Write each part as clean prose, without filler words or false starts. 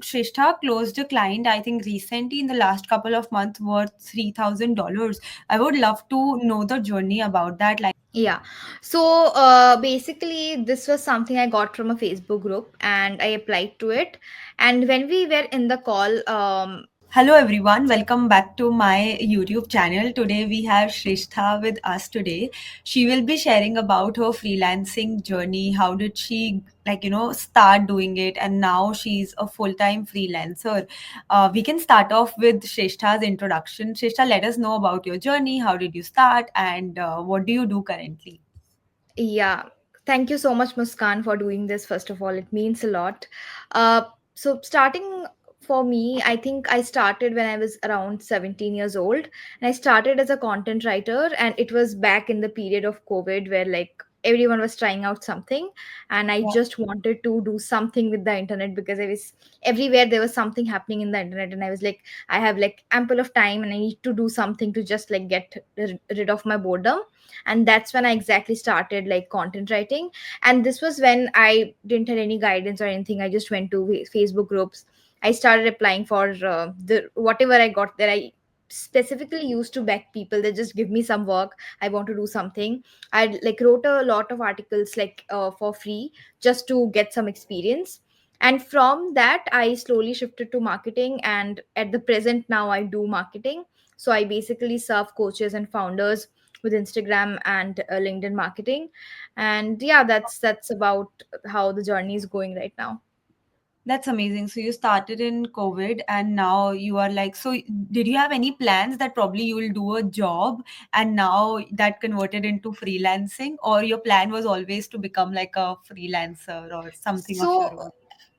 Shrestha closed a client, I think, recently in the last couple of months worth $3,000. I would love to know the journey about that. Like, Yeah. So basically, this was something I got from a Facebook group and I applied to it. And when we were in the call, hello everyone, welcome back to my YouTube channel. Today we have Shrestha with us today. She will be sharing about her freelancing journey. How did she start doing it, and now she's a full-time freelancer. We can start off with Shrestha's introduction. Shrestha, let us know about your journey. How did you start, and what do you do currently? yeah, thank you so much, Muskan, for doing this. First of all, it means a lot. Uh, so, starting for me, I think I started when I was around 17 years old. And I started as a content writer, and it was back in the period of COVID where like everyone was trying out something. And I just wanted to do something with the internet because I was everywhere there was something happening in the internet. And I was like, I have like ample of time and I need to do something to just like get rid of my boredom. And that's when I exactly started like content writing. And this was when I didn't have any guidance or anything. I just went to Facebook groups. I started applying for the whatever I got there. I specifically used to beg people that just give me some work. I want to do something. I like wrote a lot of articles like for free just to get some experience. And from that I slowly shifted to marketing, and at the present now I do marketing. So I basically serve coaches and founders with Instagram and LinkedIn marketing. And yeah, that's about how the journey is going right now. That's amazing. So you started in COVID and now you are like, so did you have any plans that probably you will do a job and now that converted into freelancing, or your plan was always to become like a freelancer or something of your So own?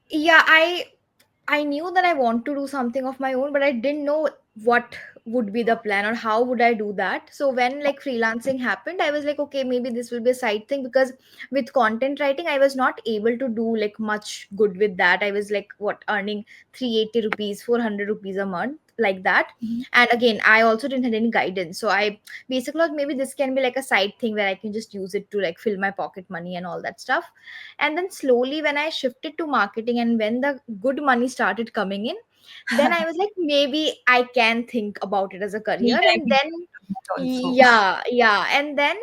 yeah, I knew that I want to do something of my own, but I didn't know what would be the plan or how would I do that. So when like freelancing happened, I was like, okay, maybe this will be a side thing, because with content writing, I was not able to do like much good with that. I was like what earning 380 rupees, 400 rupees a month like that. Mhm. And again, I also didn't have any guidance. So I basically thought maybe this can be like a side thing where I can just use it to like fill my pocket money and all that stuff. And then slowly when I shifted to marketing and when the good money started coming in, then I was like, maybe I can think about it as a Me, career. I And think then also. yeah, and then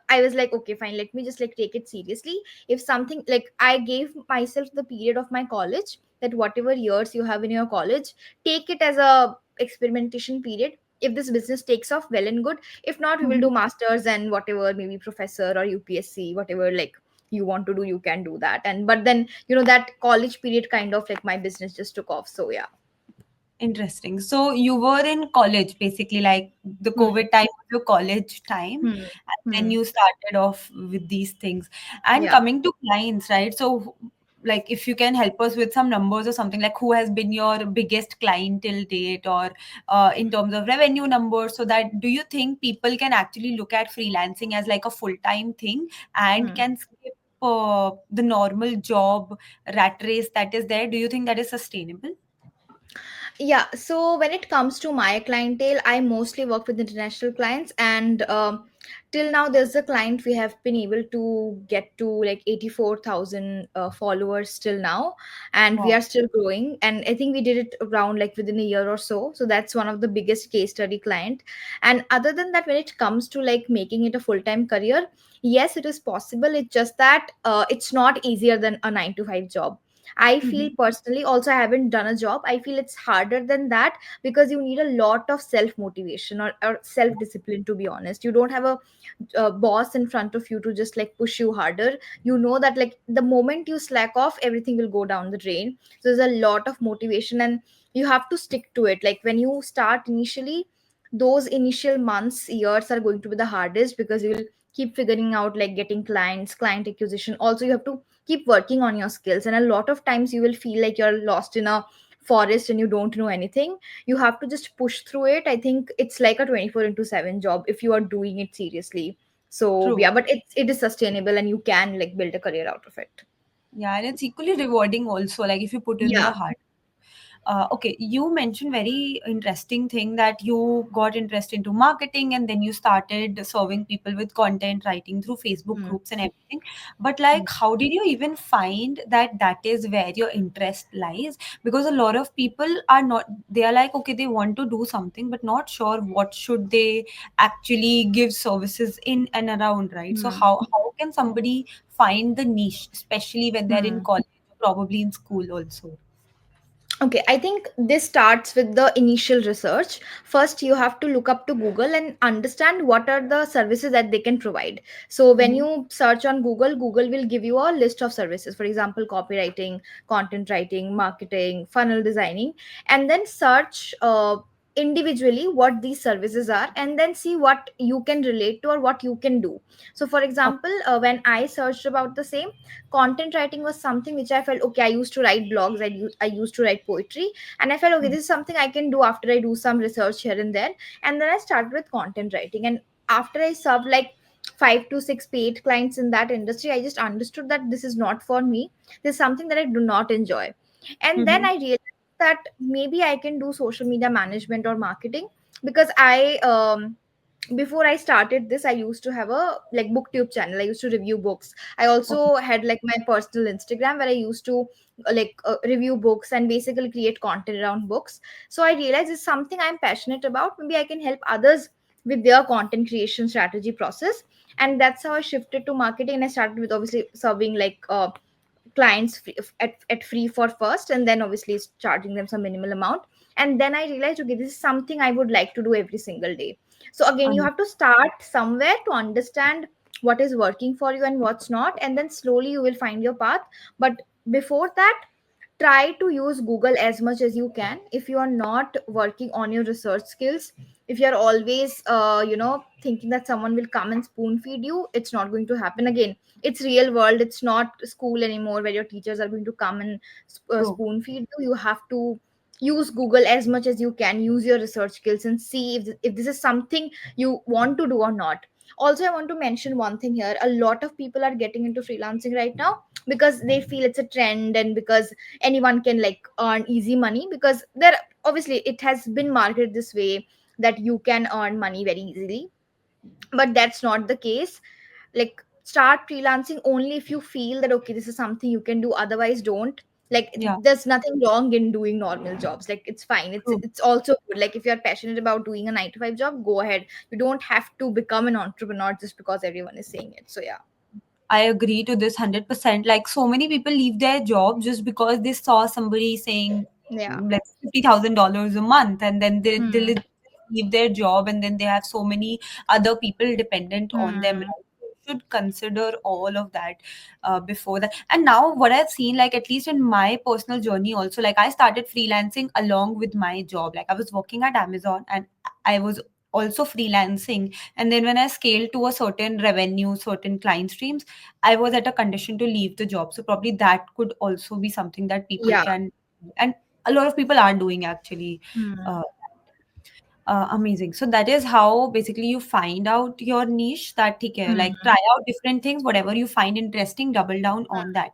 I was like, okay, fine, let me just like take it seriously. If something like, I gave myself the period of my college, that whatever years you have in your college, take it as a experimentation period. If this business takes off, well and good. If not, we will do masters and whatever, maybe professor or UPSC, whatever like you want to do, you can do that. And but then that college period kind of like my business just took off. So yeah. Interesting. So you were in college, basically, like the Hmm. COVID time was your college time, Hmm. and then Hmm. you started off with these things. And Yeah. coming to clients, right? So, like, if you can help us with some numbers or something, like who has been your biggest client till date, or in terms of revenue numbers, so that do you think people can actually look at freelancing as like a full-time thing and Hmm. can skip the normal job rat race that is there? Do you think that is sustainable? Yeah, so when it comes to my clientele, I mostly work with international clients, and till now, there's a client we have been able to get to like 84,000 followers till now, and we are Wow. still growing. And I think we did it around like within a year or so. So that's one of the biggest case study client. And other than that, when it comes to like making it a full time career, yes, it is possible. It's just that it's not easier than a 9 to 5 job. I feel Mhm. personally, also I haven't done a job. I feel it's harder than that because you need a lot of self motivation or self discipline, to be honest. You don't have a boss in front of you to just like push you harder. You know that like the moment you slack off, everything will go down the drain. So there's a lot of motivation and you have to stick to it. Like when you start initially, those initial months, years are going to be the hardest because you will keep figuring out like getting clients, client acquisition. Also, you have to keep working on your skills, and a lot of times you will feel like you're lost in a forest and you don't know anything. You have to just push through it. I think it's like a 24 into 7 job if you are doing it seriously. So True. yeah, but it is sustainable and you can like build a career out of it. Yeah, and it's equally rewarding also, like if you put in the Yeah. heart. Okay, you mentioned very interesting thing that you got interest into marketing and then you started serving people with content writing through Facebook Hmm. groups and everything. But like, how did you even find that that is where your interest lies? Because a lot of people are not, they are like, okay, they want to do something but not sure what should they actually give services in and around, right? So Hmm. how can somebody find the niche, especially when they're in Hmm. college or probably in school also? Okay, I think this starts with the initial research. First, you have to look up to Google and understand what are the services that they can provide. So, when Mm-hmm. you search on Google, Google will give you a list of services. For example, copywriting, content writing, marketing, funnel designing, and then search individually what these services are, and then see what you can relate to or what you can do. So, for example, when I searched about the same, content writing was something which I felt okay. I used to write blogs, I used to write poetry, and I felt okay, this is something I can do after I do some research here and there. And then I started with content writing, and after I served like 5 to 6 paid clients in that industry, I just understood that this is not for me. This is something that I do not enjoy. And then Mm-hmm. I realized that maybe I can do social media management or marketing, because I before I started this, I used to have a like booktube channel. I used to review books. I Okay. also had like my personal Instagram where I used to review books and basically create content around books. So I realized it's something I'm passionate about. Maybe I can help others with their content creation strategy process. And that's how I shifted to marketing. And I started with obviously serving clients at free for first, and then obviously charging them some minimal amount. And then I realized, okay, this is something I would like to do every single day. So again, you Um, have to start somewhere to understand what is working for you and what's not, and then slowly you will find your path. But before that, try to use Google as much as you can. If you are not working on your research skills, if you're always thinking that someone will come and spoon feed you, it's not going to happen. Again, it's real world, it's not school anymore where your teachers are going to come and true. spoon feed you. You have to use Google as much as you can, use your research skills, and see if this is something you want to do or not. Also, I want to mention one thing here. A lot of people are getting into freelancing right now because they feel it's a trend, and because anyone can like earn easy money, because there obviously it has been marketed this way that you can earn money very easily. But that's not the case. Like, start freelancing only if you feel that okay, this is something you can do. Otherwise, don't. Like, Yeah, there's nothing wrong in doing normal jobs. Like, it's fine. it's true. it's also good. Like, if you're passionate about doing a 9 to 5 job, go ahead. You don't have to become an entrepreneur just because everyone is saying it. So yeah. I agree to this 100%. Like, so many people leave their job just because they saw somebody saying Yeah. like $50,000 a month, and then they Hmm. leave their job, and then they have so many other people dependent on them. Hmm. Right? You should consider all of that before that. And now, what I've seen, like at least in my personal journey, also, like I started freelancing along with my job. Like I was working at Amazon, and I was also freelancing. And then when I scaled to a certain revenue, certain client streams, I was at a condition to leave the job. So probably that could also be something that people Yeah. can, and a lot of people are doing actually. Hmm. Uh, Amazing. So that is how basically you find out your niche. That okay, Hmm. like try out different things, whatever you find interesting, double down on that.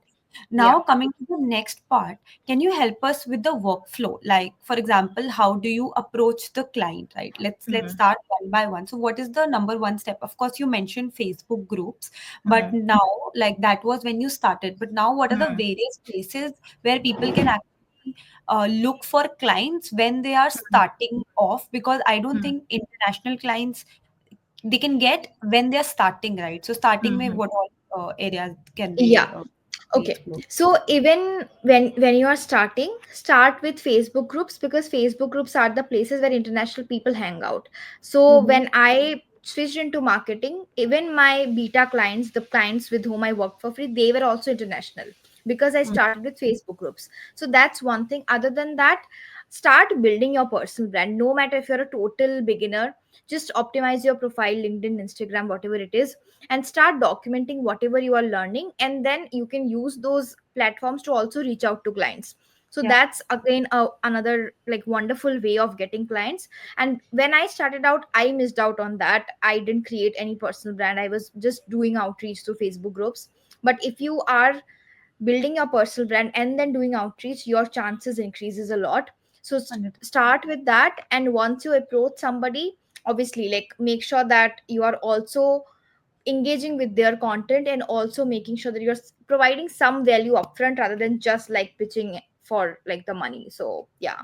Yeah. Now coming to the next part, can you help us with the workflow? Like for example, how do you approach the client, right? Let's Hmm. start one by one. So what is the number one step? Of course, you mentioned Facebook groups, but Hmm. now like that was when you started. But now what are the Hmm. various places where people can actually look for clients when they are starting off? Because I don't Hmm. think international clients they can get when they are starting, right? So starting with Hmm. what all areas can they Yeah. be Okay. explored? So even when you are starting, start with Facebook groups, because Facebook groups are the places where international people hang out. So Mm-hmm. when I switched into marketing, even my beta clients, the clients with whom I worked for free, they were also international because I started with Facebook groups. So that's one thing. Other than that, start building your personal brand. No matter if you're a total beginner, just optimize your profile, LinkedIn, Instagram, whatever it is, and start documenting whatever you are learning, and then you can use those platforms to also reach out to clients. So Yeah. that's again another like wonderful way of getting clients. And when I started out, I missed out on that. I didn't create any personal brand. I was just doing outreach through Facebook groups. But if you are building your personal brand and then doing outreach, your chances increases a lot. So 100%. start with that, and once you approach somebody, obviously like make sure that you are also engaging with their content, and also making sure that you're providing some value upfront rather than just like pitching for like the money. So yeah.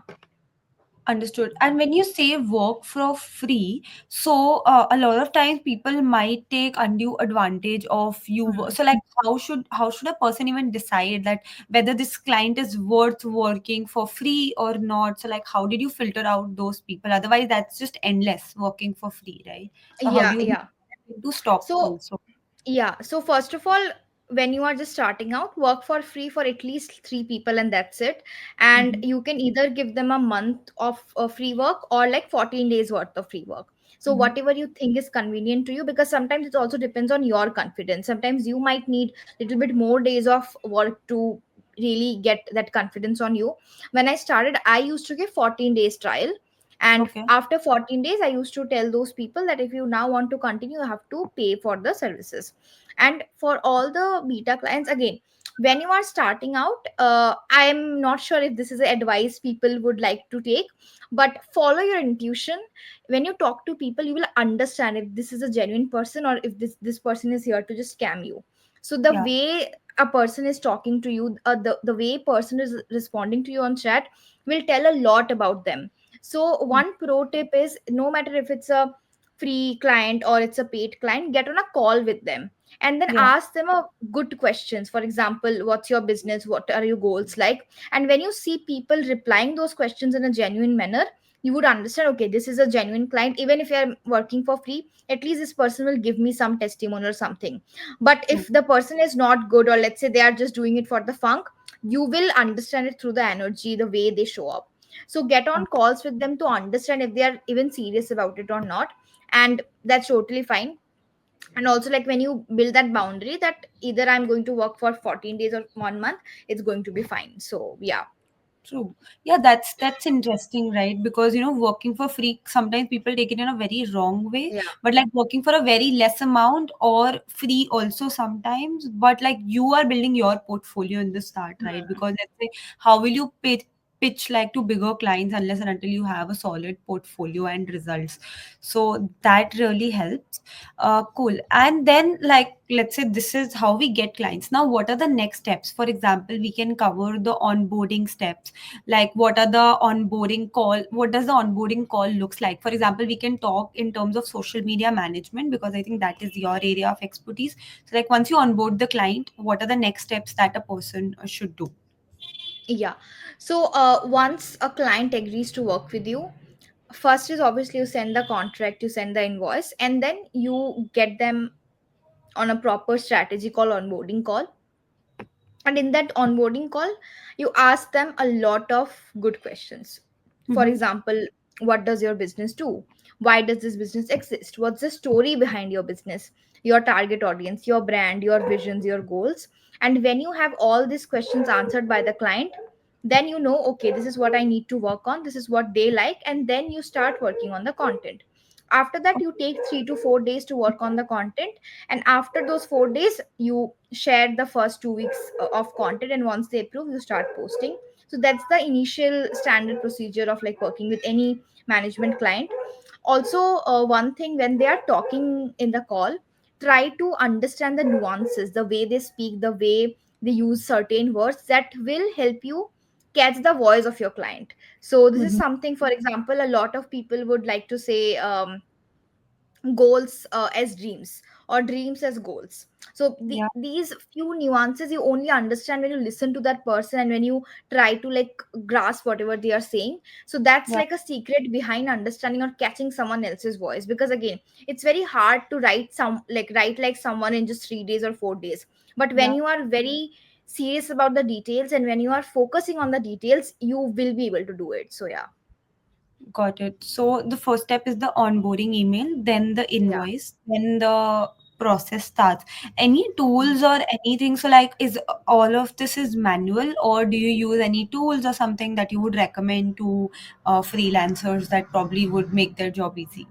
Understood. And when you say work for free, so a lot of times people might take undue advantage of you. Hmm. So like, how should a person even decide that whether this client is worth working for free or not? So like, how did you filter out those people? Otherwise, that's just endless working for free, right? So how Yeah, do you yeah. do stop So also? yeah, so first of all, when you are just starting out, work for free for at least three people, and that's it. And Mm-hmm. you can either give them a month of free work or like 14 days worth of free work. So Mm-hmm. whatever you think is convenient to you, because sometimes it also depends on your confidence. Sometimes you might need little bit more days of work to really get that confidence on you. When I started, I used to give 14 days trial, and Okay. after 14 days I used to tell those people that if you now want to continue, you have to pay for the services. And for all the beta clients, again, when you are starting out, I am not sure if this is advice people would like to take, but follow your intuition. When you talk to people, you will understand if this is a genuine person or if this person is here to just scam you. So the Yeah. way a person is talking to you, the way person is responding to you on chat will tell a lot about them. So one pro tip is, no matter if it's a free client or it's a paid client, get on a call with them and then Yeah. ask them a good questions. For example, what's your business, what are your goals like? And when you see people replying those questions in a genuine manner, you would understand, okay, this is a genuine client. Even if you're working for free, at least this person will give me some testimony or something. But True. if the person is not good, or let's say they are just doing it for the funk, you will understand it through the energy, the way they show up. So get on calls with them to understand if they are even serious about it or not, and that's totally fine. And also, like, when you build that boundary that either I'm going to work for 14 days or 1 month, it's going to be fine. So yeah. True. Yeah, that's interesting, right? Because working for free, sometimes people take it in a very wrong way. Yeah. But like working for a very less amount or free also sometimes, but like you are building your portfolio in the start, right? Hmm. Because let's say, how will you pitch like to bigger clients unless and until you have a solid portfolio and results? So that really helps. Cool. And then, like, let's say this is how we get clients. Now, what are the next steps? For example, we can cover the onboarding steps. Like, what does the onboarding call looks like? For example, we can talk in terms of social media management because I think that is your area of expertise. So, like, once you onboard the client, what are the next steps that a person should do? Yeah. So once a client agrees to work with you, first is obviously you send the contract, you send the invoice, and then you get them on a proper strategy called onboarding call. And in that onboarding call, you ask them a lot of good questions. For Mm-hmm. example, what does your business do? Why does this business exist? What's the story behind your business, your target audience, your brand, your visions, your goals? And when you have all these questions answered by the client, then you know, okay, this is what I need to work on, this is what they like, and then you start working on the content. After that, you take 3 to 4 days to work on the content, and after those 4 days, you share the first 2 weeks of content, and once they approve, you start posting. So that's the initial standard procedure of like working with any management client. Also, one thing, when they are talking in the call, try to understand the nuances, the way they speak, the way they use certain words that will help you catch the voice of your client. So this is Mm-hmm. something, for example, a lot of people would like to say, goals as dreams, or dreams as goals. So Yeah. these few nuances you only understand when you listen to that person, and when you try to like grasp whatever they are saying. So that's Yeah. like a secret behind understanding or catching someone else's voice, because again, it's very hard to write like someone in just 3 days or 4 days. But when Yeah. you are very serious about the details, and when you are focusing on the details, you will be able to do it. So yeah. Got it. So the first step is the onboarding email, then the Yeah. invoice, then the process starts. Any tools or anything? So like, is all of this is manual, or do you use any tools or something that you would recommend to freelancers that probably would make their job easy?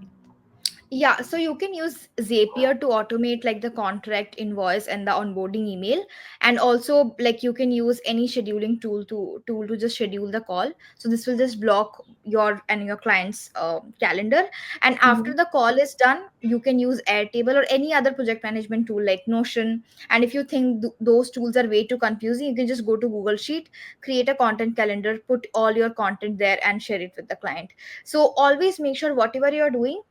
Yeah, so you can use Zapier to automate like the contract invoice and the onboarding email, and also like you can use any scheduling tool to just schedule the call. So this will just block your and your client's calendar. And after Mhm. the call is done, you can use Airtable or any other project management tool like Notion. And if you think those tools are way too confusing, you can just go to Google Sheet, create a content calendar, put all your content there, and share it with the client. So always make sure whatever you're doing,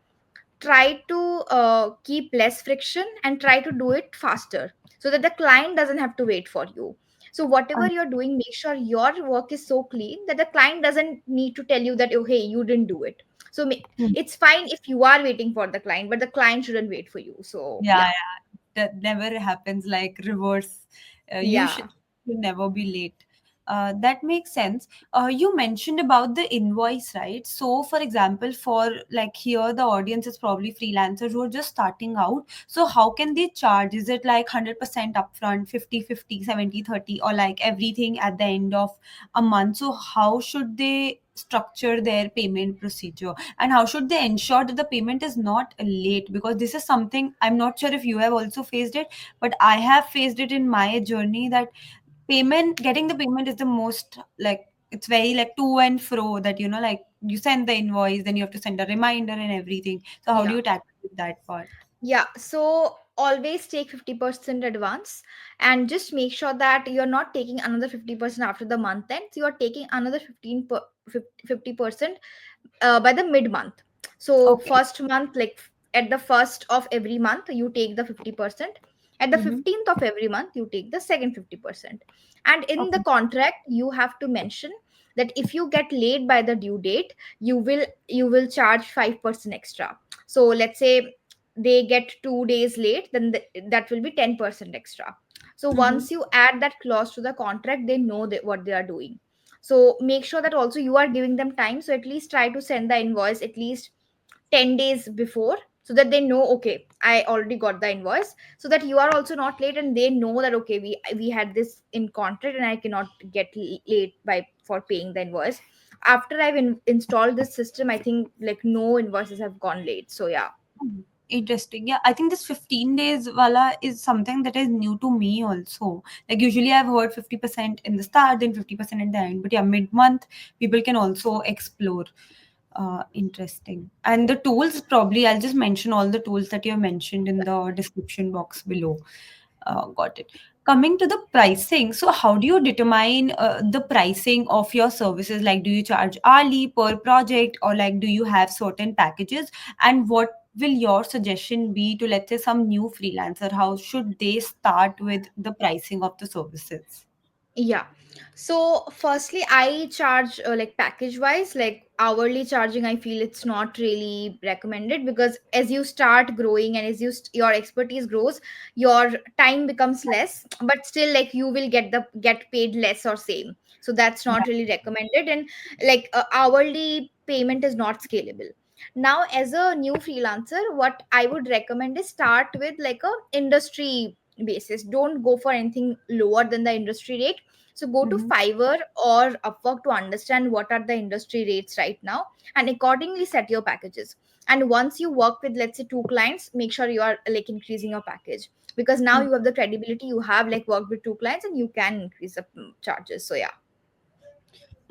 try to keep less friction and try to do it faster so that the client doesn't have to wait for you. So whatever Un- you're doing, make sure your work is so clean that the client doesn't need to tell you that, oh hey, you didn't do it. So Hmm. it's fine if you are waiting for the client, but the client shouldn't wait for you. So Yeah, yeah. yeah, that never happens like reverse. You Yeah. should never be late. That makes sense. You mentioned about the invoice, right? So, for example, for like here, the audience is probably freelancers who are just starting out. So, how can they charge? Is it like 100% upfront, 50-50, 70-30, or like everything at the end of a month? So, how should they structure their payment procedure? And how should they ensure that the payment is not late? Because this is something I'm not sure if you have also faced it, but I have faced it in my journey, that getting the payment is the most like, it's very like to and fro, that like you send the invoice, then you have to send a reminder and everything. So how do Yeah. you tackle with that part? Yeah, so always take 50% advance, and just make sure that you're not taking another 50% after the month end. So you're taking another 50% by the mid month. So Okay. first month, like at the first of every month, you take the 50%. At the Mm-hmm. 15th of every month, you take the second 50%. And in the Okay. contract, you have to mention that if you get late by the due date, you will charge 5% extra. So let's say they get 2 days late, then that will be 10% extra. So Mm-hmm. once you add that clause to the contract, they know what they are doing. So make sure that also you are giving them time, so at least try to send the invoice at least 10 days before, so that they know, okay, I already got the invoice, so that you are also not late, and they know that, okay, we had this in contract and I cannot get late by for paying the invoice. After I've installed this system, I think like no invoices have gone late. So yeah. Hmm. Interesting. Yeah, I think this 15 days wala is something that is new to me also. Like usually I've heard 50% in the start, then 50% at the end. But yeah, mid-month people can also explore. Interesting. And the tools, probably I'll just mention all the tools that you have mentioned in the description box below. Got it. Coming to the pricing, so how do you determine the pricing of your services? Like, do you charge hourly per project, or like do you have certain packages? And what will your suggestion be to, let's say, some new freelancer? How should they start with the pricing of the services? Yeah. So firstly, I charge like package wise, like hourly charging. I feel it's not really recommended, because as you start growing and as your expertise grows, your time becomes less, but still like you will get paid less or same. So that's not really recommended, and like hourly payment is not scalable. Now, as a new freelancer, what I would recommend is start with like a industry basis. Don't go for anything lower than the industry rate. So go to Mhm. Fiverr or Upwork to understand what are the industry rates right now, and accordingly set your packages. And once you work with, let's say, two clients, make sure you are like increasing your package, because now you have the credibility, you have like worked with two clients, and you can increase the charges. So yeah.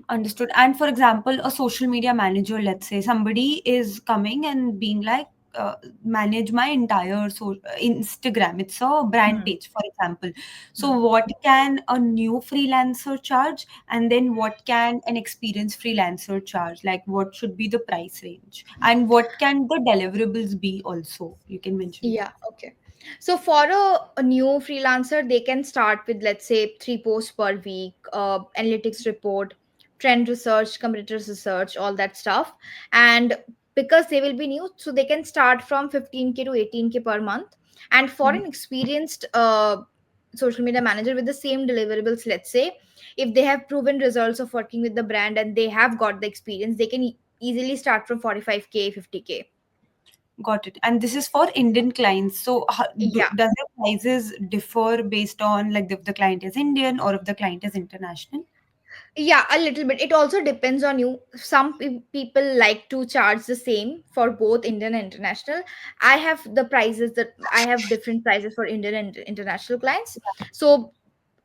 Understood. And for example, a social media manager, let's say somebody is coming and being like, manage my entire Instagram. It's a brand Hmm. page, for example. So, Hmm. what can a new freelancer charge? And then what can an experienced freelancer charge? Like, what should be the price range? And what can the deliverables be also? You can mention that. Yeah, okay. So for a new freelancer, they can start with, let's say, 3 posts per week, analytics report, trend research, competitors research, all that stuff. And because they will be new, so they can start from 15K to 18K per month. And for Mhm. an experienced social media manager with the same deliverables, let's say, if they have proven results of working with the brand and they have got the experience, they can easily start from 45K, 50K. Got it. And this is for Indian clients. So, Yeah. does the prices differ based on like if the client is Indian or if the client is international? Yeah, a little bit. It also depends on you. Some people like to charge the same for both Indian and international. I have the prices that I have different prices for Indian and international clients. So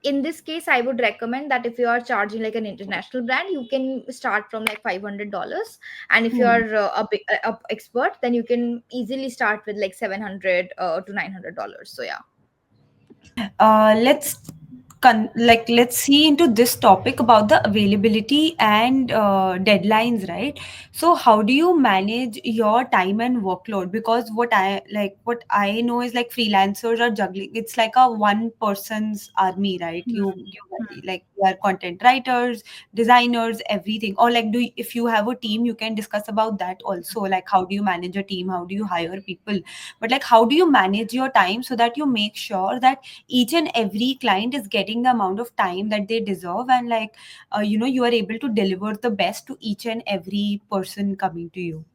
in this case, I would recommend that if you are charging like an international brand, you can start from like $500, and if you Hmm. are a expert, then you can easily start with like 700 to $900. So yeah. Let's let's see into this topic about the availability and deadlines, right? So how do you manage your time and workload? Because what I know is like freelancers are juggling, it's like a one person's army, right? Hmm. You like, you are content writers, designers, everything. Or like, if you have a team, you can discuss about that also, like how do you manage a team, how do you hire people, but like how do you manage your time so that you make sure that each and every client is getting the amount of time that they deserve, and like you are able to deliver the best to each and every person coming to you.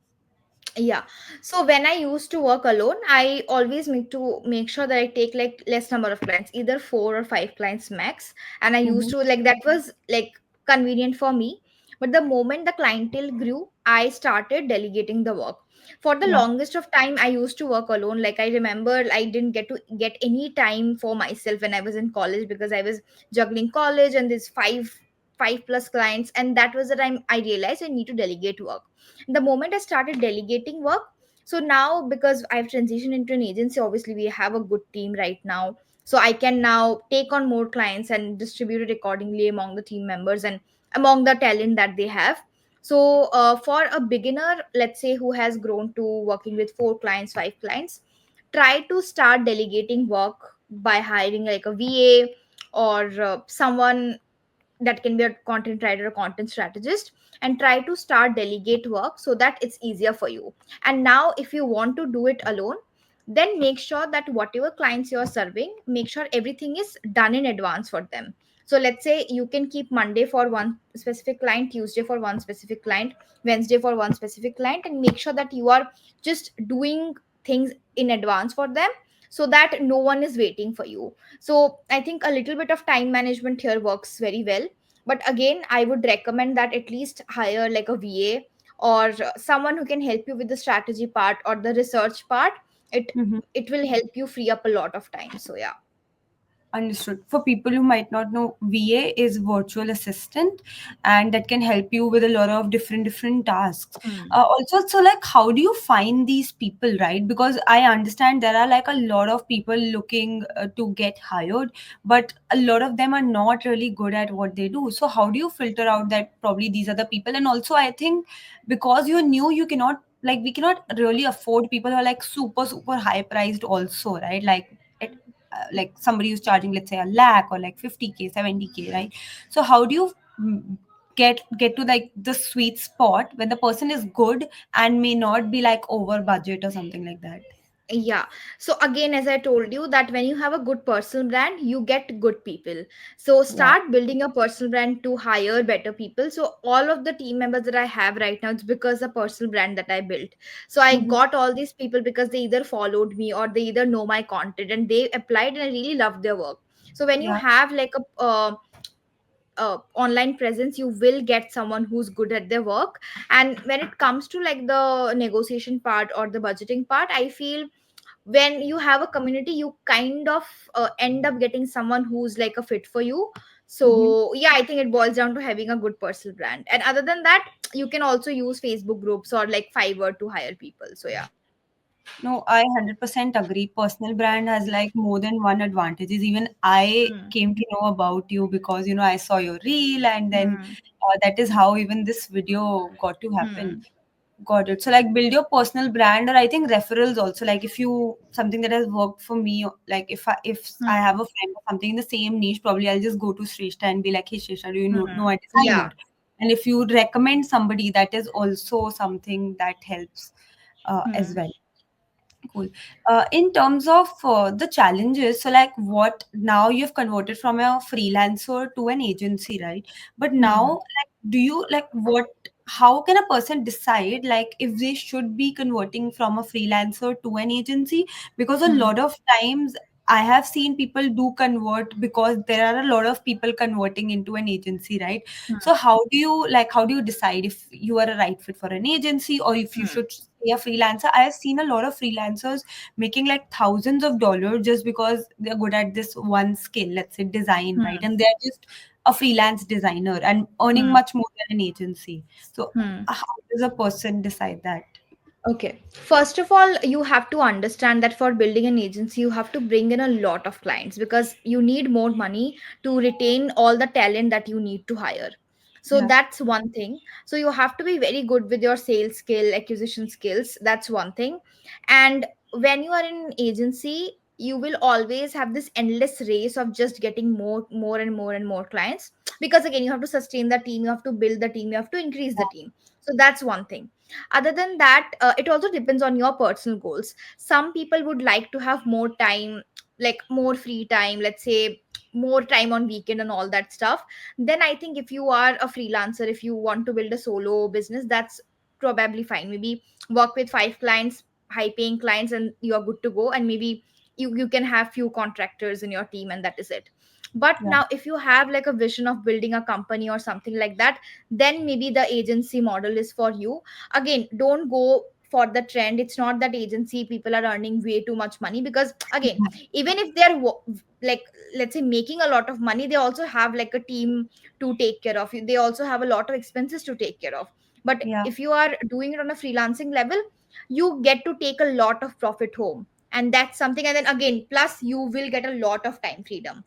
Yeah, so when I used to work alone, I always make sure that I take like less number of clients, either 4 or 5 clients max. And I used Mm-hmm. to like, that was like convenient for me. But the moment the clientele grew, I started delegating the work. For the Yeah. longest of time, I used to work alone. Like, I remember I didn't get to get any time for myself when I was in college, because I was juggling college and this five plus clients. And that was the time I realized I need to delegate work. The moment I started delegating work, so now, because I've transitioned into an agency, obviously we have a good team right now, so I can now take on more clients and distribute it accordingly among the team members and among the talent that they have. So for a beginner, let's say, who has grown to working with 4 clients, 5 clients, try to start delegating work by hiring like a VA, or someone that can be a content writer or content strategist, and try to start delegate work so that it's easier for you. And now, if you want to do it alone, then make sure that whatever clients you're serving, make sure everything is done in advance for them. So let's say you can keep Monday for one specific client, Tuesday for one specific client, Wednesday for one specific client, and make sure that you are just doing things in advance for them, so that no one is waiting for you. So I think a little bit of time management here works very well. But again, I would recommend that at least hire like a VA, or someone who can help you with the strategy part or the research part. It will help you free up a lot of time. So yeah. Understood. For people who might not know, VA is virtual assistant, and that can help you with a lot of different tasks. Hmm. Also, so like, how do you find these people, right? Because I understand there are like a lot of people looking to get hired, but a lot of them are not really good at what they do. So how do you filter out that probably these are the people? And also, I think because you're new, you cannot, like, we cannot really afford people who are like super high priced also, right? Like somebody who's charging, let's say, a lakh or like 50K, 70K, right? So how do you get to like the sweet spot when the person is good and may not be like over budget or something like that? Yeah, so again, as I told you, that when you have a good personal brand, you get good people. So Yeah. start building a personal brand to hire better people. So all of the team members that I have right now, it's because the personal brand that I built. So I Hmm. got all these people because they either followed me or they either know my content and they applied and I really loved their work. So when you Yeah. have like online presence, you will get someone who's good at their work. And when it comes to like the negotiation part or the budgeting part, I feel when you have a community, you kind of end up getting someone who's like a fit for you. Mhm. So yeah, I think it boils down to having a good personal brand. And other than that, you can also use Facebook groups or like Fiverr to hire people. So yeah. No, I 100% agree. Personal brand has like more than one advantages. Even I Hmm. came to know about you because, I saw your reel, and then Hmm. that is how even this video got to happen. Hmm. Got it. So like, build your personal brand, or I think referrals also. Like, if you something that has worked for me, like if I Hmm. have a friend or something in the same niche, probably I'll just go to Srestha and be like, hey Srestha, do you know Hmm. a Yeah. designer? And if you recommend somebody, that is also something that helps as Hmm. well. Cool. In terms of the challenges, so like, what now you've converted from a freelancer to an agency, right? But now, Hmm. like, do you like what? How can a person decide like if they should be converting from a freelancer to an agency? Because a Hmm. lot of times I have seen people do convert because there are a lot of people converting into an agency, right? So how do you decide if you are a right fit for an agency or if you Hmm. should stay a freelancer? I have seen a lot of freelancers making like thousands of dollars just because they're good at this one skill, let's say design, right? Hmm. And they're just a freelance designer and earning Hmm. much more than an agency. So Hmm. how does a person decide that? Okay. First of all, you have to understand that for building an agency, you have to bring in a lot of clients because you need more money to retain all the talent that you need to hire. So Yeah. that's one thing. So you have to be very good with your sales skill, acquisition skills. That's one thing. And when you are in an agency, you will always have this endless race of just getting more and more and more clients because again, you have to sustain the team, you have to build the team, you have to increase the team. So that's one thing. Other than that, it also depends on your personal goals. Some people would like to have more time, like more free time, let's say more time on weekend and all that stuff. Then I think if you are a freelancer, if you want to build a solo business, that's probably fine. Maybe work with 5 clients, high paying clients, and you are good to go. And maybe you can have few contractors in your team, and that is it. But Yeah. now if you have like a vision of building a company or something like that, then maybe the agency model is for you. Again, don't go for the trend. It's not that agency people are earning way too much money, because again, even if they're like, let's say, making a lot of money, they also have like a team to take care of. They also have a lot of expenses to take care of. But Yeah. if you are doing it on a freelancing level, you get to take a lot of profit home, and that's something. And then again, plus you will get a lot of time freedom.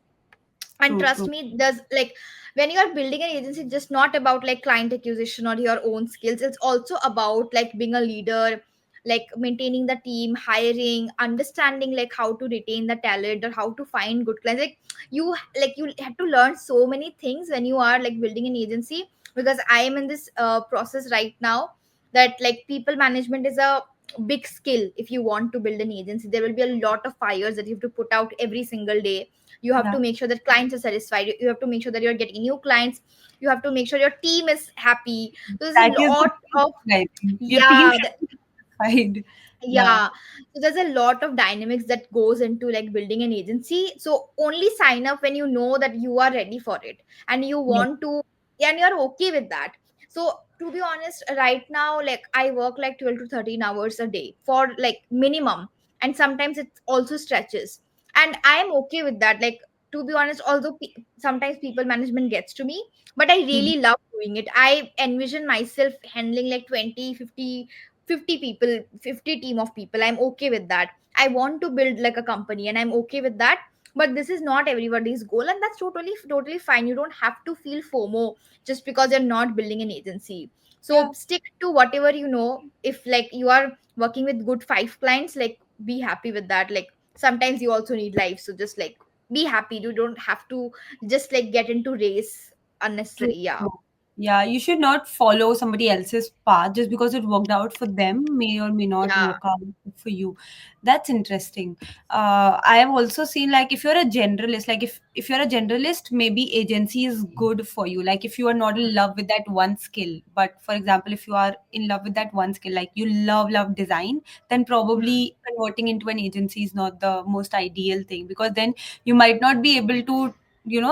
And True, trust true. me, there's like, when you are building an agency, it's just not about like client acquisition or your own skills. It's also about like being a leader, like maintaining the team, hiring, understanding like how to retain the talent or how to find good clients. You you have to learn so many things when you are like building an agency. Because I am in this process right now, that like people management is a big skill. If you want to build an agency, there will be a lot of fires that you have to put out every single day. You have Yeah. to make sure that clients are satisfied, you have to make sure that you're getting new clients, you have to make sure your team is happy. So there's That a is the lot thing, of, like your team yeah, should be satisfied. Yeah. yeah. So there's a lot of dynamics that goes into like building an agency. So only sign up when you know that you are ready for it and you Yeah. want to, and you're okay with that. So to be honest, right now, like I work like 12 to 13 hours a day for like minimum, and sometimes it also stretches, and I am okay with that. Like, to be honest, although sometimes people management gets to me, but I Mhm. really love doing it. I envision myself handling like 20, 50, 50 people, 50 team of people. I'm okay with that. I want to build like a company, and I'm okay with that. But this is not everybody's goal, and that's totally fine. You don't have to feel FOMO just because you're not building an agency. So Yeah. stick to whatever you know. If like you are working with good 5 clients, like be happy with that. Like sometimes you also need life, so just like be happy. You don't have to just like get into race True, unnecessary. Yeah. true. Yeah, you should not follow somebody else's path just because it worked out for them, may or may not Yeah. work out for you. That's interesting. I have also seen like if you're a generalist, like if you're a generalist, maybe agency is good for you. Like if you are not in love with that one skill, but for example, if you are in love with that one skill, like you love design, then Hmm. probably converting into an agency is not the most ideal thing because then you might not be able to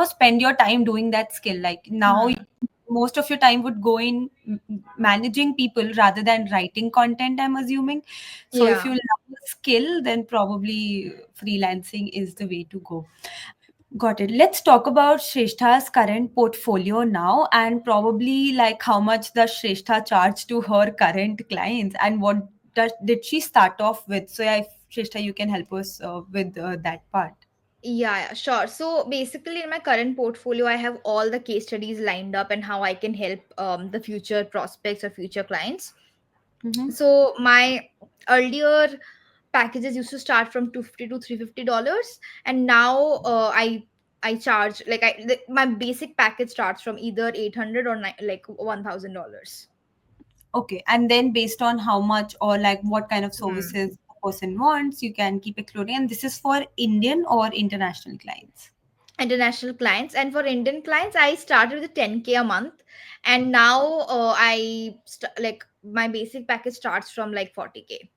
spend your time doing that skill. Like now Hmm. most of your time would go in managing people rather than writing content, I'm assuming. So if you Yeah. love the skill, then probably freelancing is the way to go. Got it. Let's talk about Shrestha's current portfolio now and probably like how much does Shrestha charge to her current clients and what did she start off with? So yeah, if Shrestha, you can help us with that part. Yeah, sure. So basically, in my current portfolio, I have all the case studies lined up and how I can help the future prospects or future clients. Mm-hmm. So my earlier packages used to start from 250 to $350, and now I charge like my basic package starts from either 800 or like $1,000. Okay, and then based on how much or like what kind of services a person wants, you can keep exploring. And this is for Indian or international clients. International clients, and for Indian clients I started with 10K a month, and now like my basic package starts from like 40K.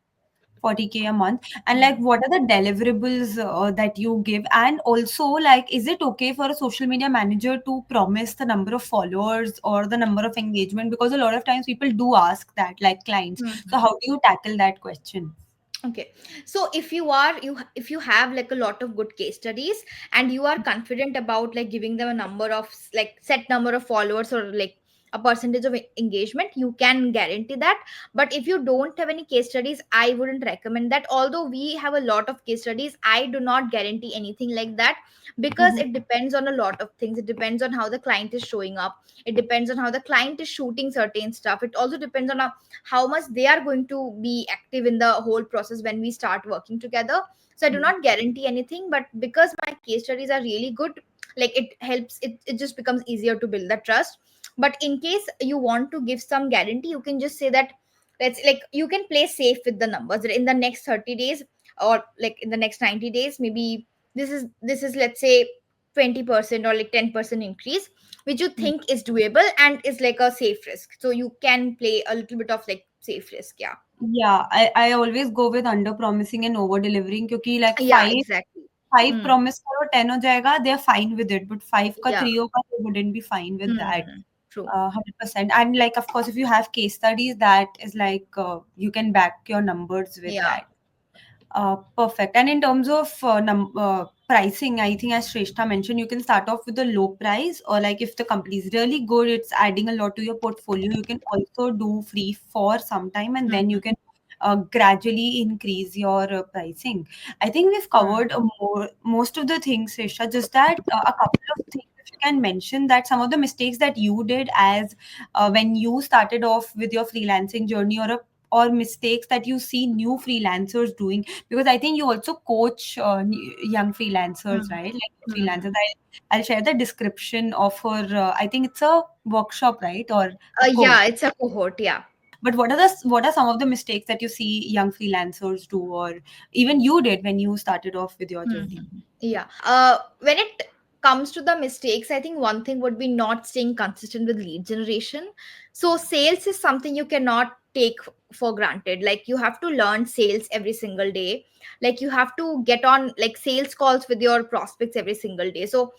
40K a month. And like, Hmm. what are the deliverables that you give? And also, like, is it okay for a social media manager to promise the number of followers or the number of engagement? Because a lot of times people do ask that, like clients. So how Hmm. do you tackle that question? Okay, so if you have like a lot of good case studies and you are confident about like giving them a number of like set number of followers or like a percentage of engagement, you can guarantee that. But if you don't have any case studies, I wouldn't recommend that. Although we have a lot of case studies, I do not guarantee anything like that, because Mhm. it depends on a lot of things. It depends on how the client is showing up, it depends on how the client is shooting certain stuff, it also depends on how much they are going to be active in the whole process when we start working together. So I do not guarantee anything, but because my case studies are really good, like it helps, it just becomes easier to build the trust. But in case you want to give some guarantee, you can just say that, let's like, you can play safe with the numbers, that in the next 30 days or like in the next 90 days, maybe this is let's say 20% or like 10% increase, which you think is doable and is like a safe risk. So you can play a little bit of like safe risk. Yeah. Yeah, I always go with under promising and over delivering, क्योंकि like Yeah, five exactly. Five Hmm. Promise करो 10 हो जाएगा, they are fine with it, but 5 का Yeah. 3 होगा, they wouldn't be fine with that. Hmm. True. 100%. And like, of course, if you have case studies, that is like, you can back your numbers with Yeah. that. Perfect. And in terms of pricing, I think as Shrestha mentioned, you can start off with a low price, or like if the company is really good, it's adding a lot to your portfolio, you can also do free for some time, and then you Hmm. can gradually increase your pricing. I think we've Hmm. covered most of the things, Shrestha. Just that a couple of things, if you can mention that some of the mistakes that you did as when you started off with your freelancing journey, or mistakes that you see new freelancers doing, because I think you also coach young freelancers, Hmm. right? Like Hmm. freelancers. I'll share the description of her. I think it's a workshop, right, or a course. Yeah, it's a cohort. Yeah. But what are some of the mistakes that you see young freelancers do, or even you did when you started off with your journey? Yeah. When it comes to the mistakes, I think one thing would be not staying consistent with lead generation. So sales is something you cannot take for granted. Like you have to learn sales every single day. Like you have to get on like sales calls with your prospects every single day. So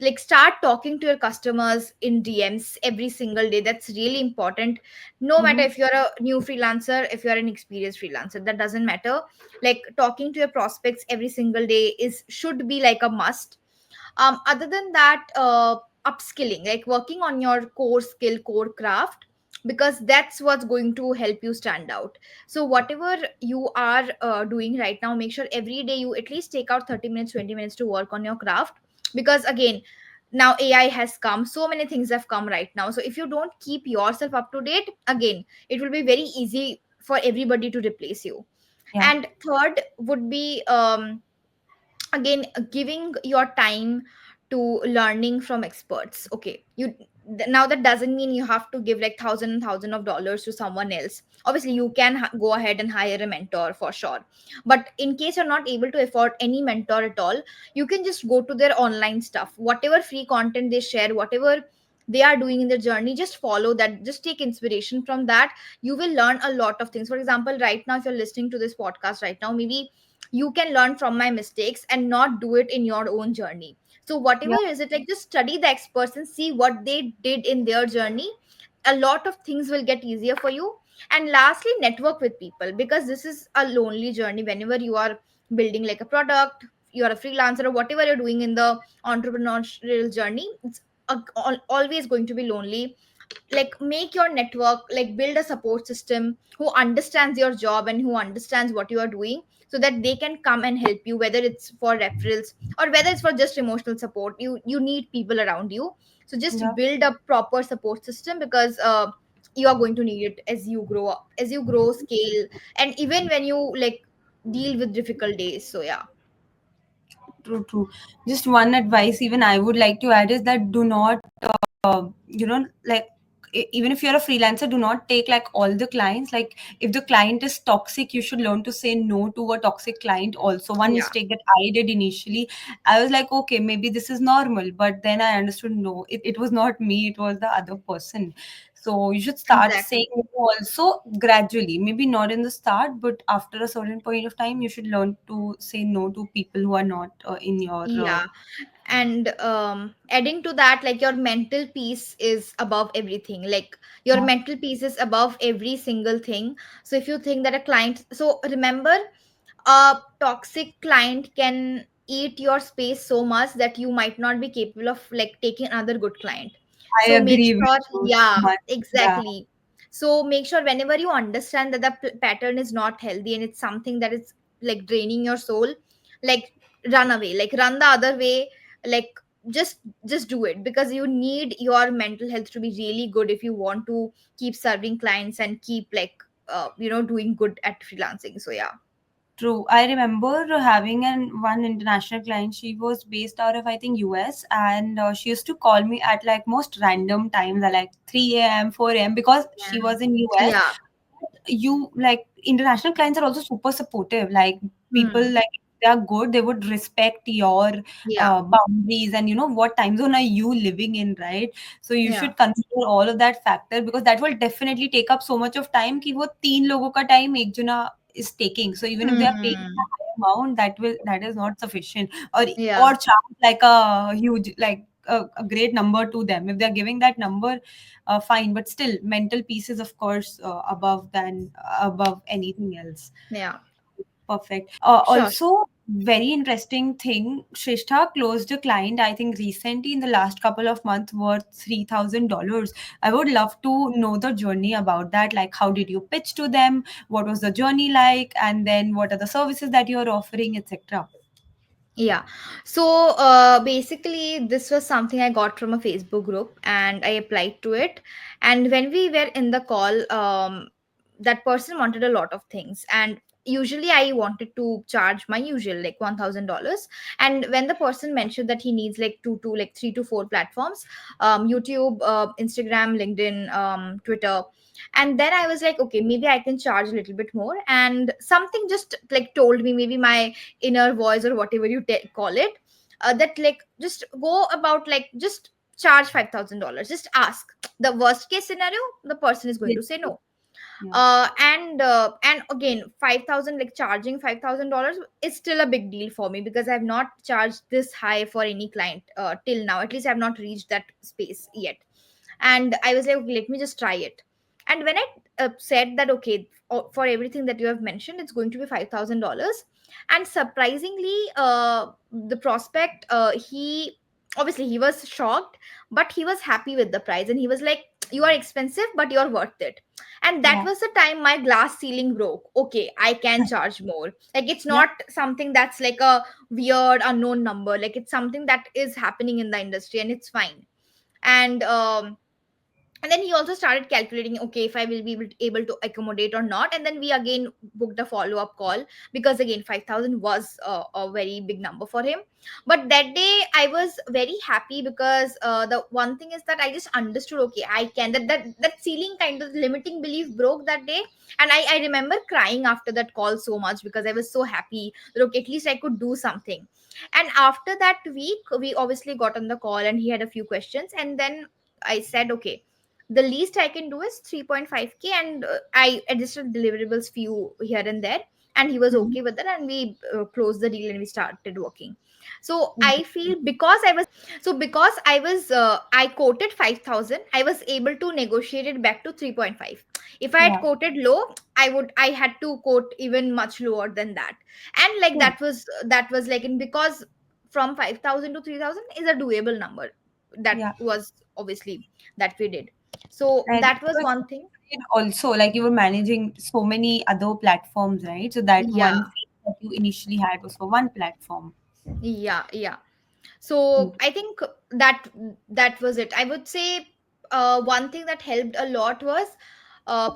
like start talking to your customers in DMs every single day. That's really important. No matter Mm-hmm. if you're a new freelancer, if you're an experienced freelancer, that doesn't matter. Like talking to your prospects every single day is should be like a must. Other than that, upskilling, like working on your core skill, core craft, because that's what's going to help you stand out. So whatever you are doing right now, make sure every day you at least take out 30 minutes, 20 minutes to work on your craft. Because again, now AI has come, so many things have come right now. So if you don't keep yourself up to date, again, it will be very easy for everybody to replace you. Yeah. And third would be again, giving your time to learning from experts. Okay, now that doesn't mean you have to give like thousand of dollars to someone else. Obviously you can go ahead and hire a mentor for sure. But in case you're not able to afford any mentor at all, you can just go to their online stuff, whatever free content they share, whatever they are doing in their journey, just follow that, just take inspiration from that. You will learn a lot of things. For example, right now if you're listening to this podcast right now, maybe you can learn from my mistakes and not do it in your own journey. So whatever Yeah. is it, like just study the experts and see what they did in their journey. A lot of things will get easier for you. And lastly, network with people, because this is a lonely journey whenever you are building like a product, you're a freelancer, or whatever you're doing in the entrepreneurial journey. It's always going to be lonely. Like make your network, like build a support system who understands your job and who understands what you are doing, so that they can come and help you, whether it's for referrals or whether it's for just emotional support. You need people around you. So just Yeah. build a proper support system, because you are going to need it as you grow up, as you grow, scale, and even when you like deal with difficult days. So yeah. True, true. Just one advice, even I would like to add, is that do not, like, even if you're a freelancer, do not take like all the clients. Like, if the client is toxic, you should learn to say no to a toxic client also. One Yeah. mistake that I did initially, I was like, okay, maybe this is normal. But then I understood, no, it was not me, it was the other person. So you should start saying Exactly. no also gradually. Maybe not in the start, but after a certain point of time, you should learn to say no to people who are not in your. Yeah. And adding to that, like your mental peace is above everything. Like your Yeah, mental peace is above every single thing. So if you think that a client, so remember, a toxic client can eat your space so much that you might not be capable of like taking another good client. I So make agree with sure, you so yeah, much. Yeah, exactly. So make sure whenever you understand that the pattern is not healthy and it's something that is like draining your soul, like run away, like run the other way, like just just do it, because you need your mental health to be really good if you want to keep serving clients and keep like doing good at freelancing. So yeah. true. I remember having one international client. She was based out of, I think, US, and she used to call me at like most random times, at like 3 a.m., 4 a.m. because Yeah. she was in US. Yeah. You like international clients are also super supportive. Like people, Hmm. like if they are good, they would respect your Yeah. boundaries and what time zone are you living in, right? So you Yeah. should consider all of that factor, because that will definitely take up so much of time कि वो तीन लोगों का time एक जना is taking. So even if they are paying a Hmm. high amount, that is not sufficient, Yeah. or charge like a huge, like a great number to them. If they are giving that number, fine, but still mental peace is of course above anything else. Yeah. Perfect. Sure. Also, very interesting thing, Shrestha closed a client, I think recently in the last couple of months, worth $3,000. I would love to know the journey about that. Like, how did you pitch to them? What was the journey like? And then what are the services that you're offering, etc. Yeah. So basically, this was something I got from a Facebook group and I applied to it. And when we were in the call, that person wanted a lot of things. And usually, I wanted to charge my usual like $1,000. And when the person mentioned that he needs like like 3 to 4 platforms, YouTube, Instagram, LinkedIn, Twitter. And then I was like, okay, maybe I can charge a little bit more. And something just like told me, maybe my inner voice or whatever you call it, that like just go about like just charge $5,000, just ask. The worst case scenario, the person is going Yeah. to say no. Yeah. And again, 5,000, like charging $5,000 is still a big deal for me, because I have not charged this high for any client till now. At least I have not reached that space yet. And I was like, okay, let me just try it. And when I said that, okay, for everything that you have mentioned, it's going to be $5,000. And surprisingly, the prospect, he obviously he was shocked, but he was happy with the price, and he was like, you are expensive but you're worth it. And that Yeah. was the time my glass ceiling broke. Okay, I can charge more. Like it's Yeah. not something that's like a weird unknown number. Like it's something that is happening in the industry, and it's fine. And then he also started calculating, okay, if I will be able to accommodate or not. And then we again booked a follow-up call, because again 5,000 was a very big number for him. But that day I was very happy, because the one thing is that I just understood, okay, I can, that ceiling kind of limiting belief broke that day. And I remember crying after that call so much, because I was so happy that okay, at least I could do something. And after that week, we obviously got on the call and he had a few questions. And then I said, okay, the least I can do is 3.5K, and I adjusted deliverables few here and there, and he was Mhm. okay with that, and we closed the deal and we started working. So I Mhm. feel, because I quoted 5,000, I was able to negotiate it back to 3.5. If I had Yeah. quoted low, I had to quote even much lower than that. And like True. that was like, and because from 5,000 to 3,000 is a doable number. That Yeah. was obviously that we did. So And that was because one thing. also, like you were managing so many other platforms, right? So that Yeah. one fee that you initially had was for one platform. Yeah. Yeah. So I think that that was it, I would say. One thing that helped a lot was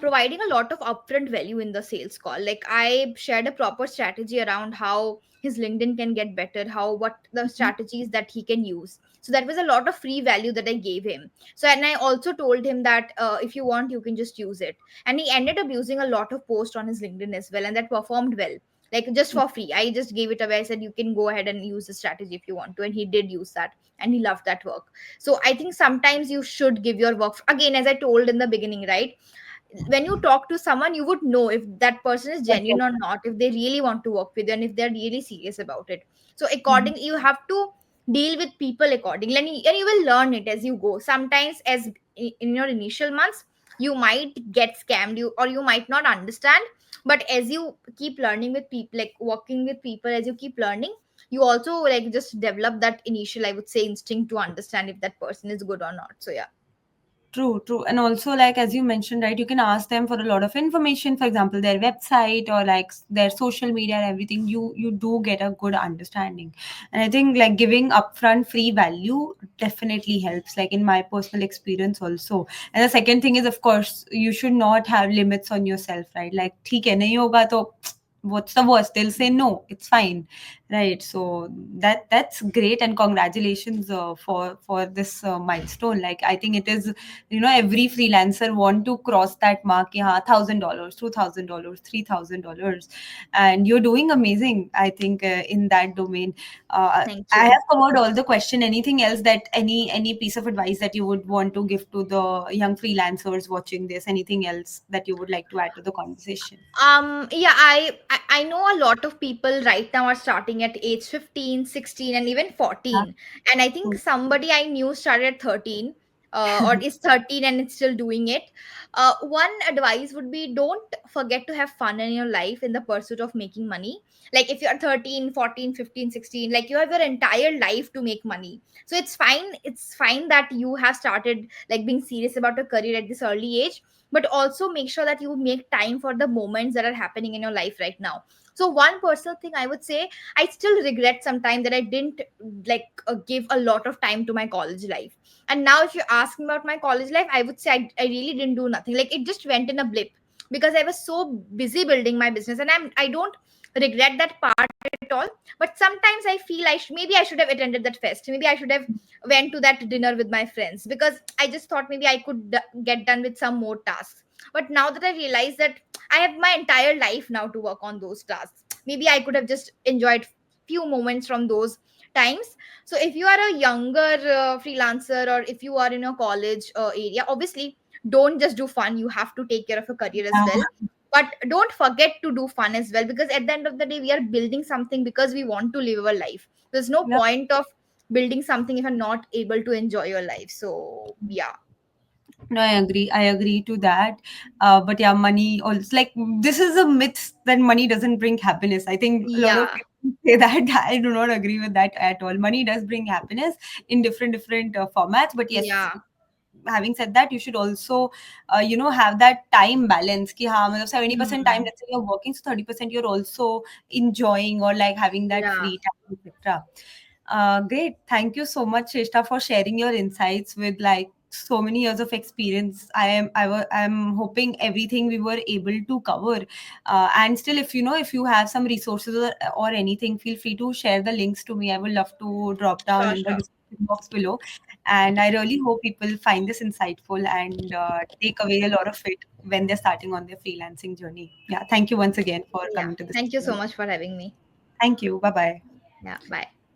providing a lot of upfront value in the sales call. Like I shared a proper strategy around how his LinkedIn can get better, how what the Mhm. strategies that he can use. So that was a lot of free value that I gave him. So, and I also told him that if you want, you can just use it. And he ended up using a lot of posts on his LinkedIn as well, and that performed well. like just for free. I just gave it away. I said you can go ahead and use the strategy if you want to, and he did use that, and he loved that work. So I think sometimes you should give your work again, as I told in the beginning, right? When you talk to someone, you would know if that person is genuine or not, if they really want to work with you, and if they're really serious about it. So Mhm. accordingly, you have to deal with people accordingly, and you will learn it as you go. Sometimes, as in your initial months, you might get scammed, you or you might not understand. But as you keep learning with people, like working with people, as you keep learning, you also like just develop that initial, I would say, instinct to understand if that person is good or not. So yeah. True, true. And also, like as you mentioned, right, you can ask them for a lot of information, for example, their website or like their social media and everything. You do get a good understanding. And I think like giving upfront free value definitely helps, like in my personal experience also. And the second thing is, of course, you should not have limits on yourself, right? Like, ठीक है नहीं होगा तो what's the worst? They'll say no, it's fine, right? So that's great, and congratulations for this milestone. Like I think it is, every freelancer want to cross that mark, yeah, $1,000, $2,000, $3,000, and you're doing amazing, I think, in that domain. Thank I you. have covered all the question. Anything else, that any piece of advice that you would want to give to the young freelancers watching this? Anything else that you would like to add to the conversation? Yeah, I know a lot of people right now are starting at age 15, 16, and even 14. And I think somebody I knew started at 13, or is 13 and is still doing it. One advice would be, don't forget to have fun in your life in the pursuit of making money. Like if you're 13, 14, 15, 16, like you have your entire life to make money. So it's fine that you have started like being serious about a career at this early age, but also make sure that you make time for the moments that are happening in your life right now. So one personal thing I would say, I still regret sometime that I didn't like give a lot of time to my college life. And now if you ask me about my college life, I would say I really didn't do nothing, like it just went in a blip, because I was so busy building my business. And I don't regret that part at all. But sometimes I feel maybe I should have attended that fest, maybe I should have went to that dinner with my friends, because I just thought maybe I could get done with some more tasks. But now that I realize that I have my entire life now to work on those tasks, maybe I could have just enjoyed few moments from those times. So if you are a younger freelancer, or if you are in a college area, obviously don't just do fun, you have to take care of a career as well. Yeah. But don't forget to do fun as well, because at the end of the day we are building something because we want to live our life. There's no Yeah. point of building something if you're not able to enjoy your life. So yeah. No, I agree. I agree to that. But yeah, money also, like, this is a myth that money doesn't bring happiness. I think a lot of Yeah. people say that. I do not agree with that at all. Money does bring happiness in different formats. But yes, Yeah. having said that, you should also, have that time balance. Ki, हाँ, मतलब 70% time, Hmm. let's say you're working, so 30% you're also enjoying or like having that Yeah. free time, etc. Great. Thank you so much, Shrestha, for sharing your insights with like so many years of experience. I'm hoping everything we were able to cover. And still, if you have some resources or anything, feel free to share the links to me. I would love to drop down Sure, in the sure. description box below. And I really hope people find this insightful and take away a lot of it when they're starting on their freelancing journey. Yeah. Thank you once again for Yeah. coming to this Thank you so channel. much for having me. Thank you. Bye bye. Yeah. Bye.